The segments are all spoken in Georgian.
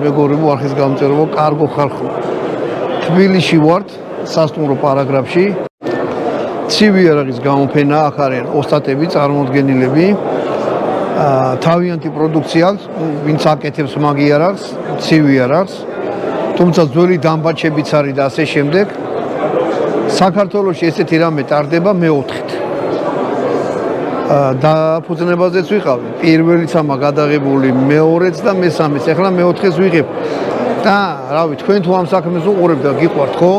მეგობრებო, არხის გამომწერებო, კარგო ხალხო. თბილისში ვართ, სასტუმრო პარაგრაფში. ცივი არაღის გამოფენა, აქ არიან ოსტატები, წარმოდგენილები. თავიანთი პროდუქცია, ვინც აკეთებს მაგი არაღს, ცივი არაღს. თუმცა ძველი დამბაჩებიც არის და ასე შემდეგ. საქართველოში ესეთი რამე ტარდება მეოთხედ. დაფუძნებაზეც ვიყავი. პირველიც ამა გადაღებული, მეორეც და მესამეც. ეხლა მეოთხეს ვიღებ. და, რავი, თქვენ თუ ამ საქმეს უყურებთ და გიყვართ, ხო?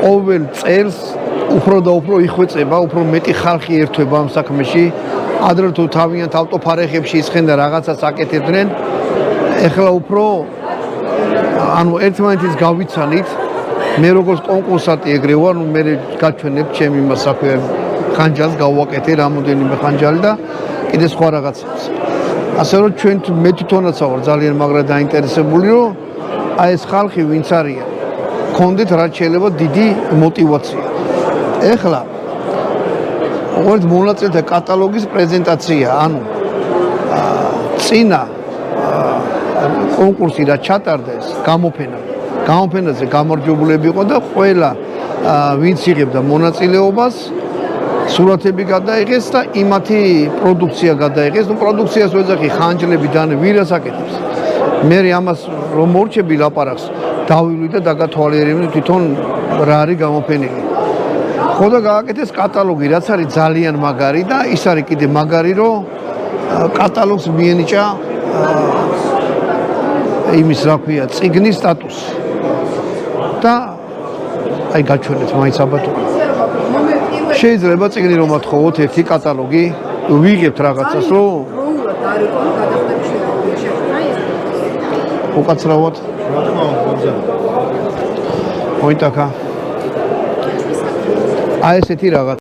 ყოველ წელს უფრო და უფრო იხვეწება, უფრო მეტი ხალხი ერთვება ამ საქმეში. ადრე თუ თავიანთ ავტოფარეხებში ისხენ და რაღაცას აკეთებდნენ, ეხლა უფრო ანუ ერთმანეთის გავიცანით. მე როგორც კონკურსანტი ეგრე ვარ, მე გაჩვენებ ჩემ იმას საქმე ხანჯალს გავაკეთე რამოდენიმე ხანჯალი და კიდე სხვა რაღაცებს. ასე რომ ჩვენ მე თვითონაც ვარ ძალიან მაგრა დაინტერესებული, რომ აი ეს ხალხი ვინც არიან, გქონდეთ რაც შეიძლება დიდი мотиваცია. ეხლა როგორც მონაწილეთა კატალოგის პრეზენტაცია, ანუ წინა კონკურსი რა ჩატარდეს, გამოფენაზე გამარჯვებულები იყო და ყველა ვინც იღებდა მონაწილეობას სურათები გადაიღეს და იმათი პროდუქცია გადაიღეს. ნუ პროდუქციას ვეძახი ხანჯლები და ვირას აკეთებს. მე ამას რომ მორჩები ლაპარაკს, დავივლი და დაგათვალიერებინე თვითონ რა არის გამოფენილი. ხო და გააკეთეს კატალოგი, რაც არის ძალიან მაგარი და ის არის კიდე მაგარი, რომ კატალოგს მიენიჭა იმის რა ქვია, წიგნის სტატუსი. და აი გაჩვენეთ მაინც აბატონო. შეიძლება წიგნი რომ ათხოვოთ ერთი კატალოგი, ვიღებთ რაღაცას, რომ უკაცრავად. მოიტაკა. აი ესეთი რაღაც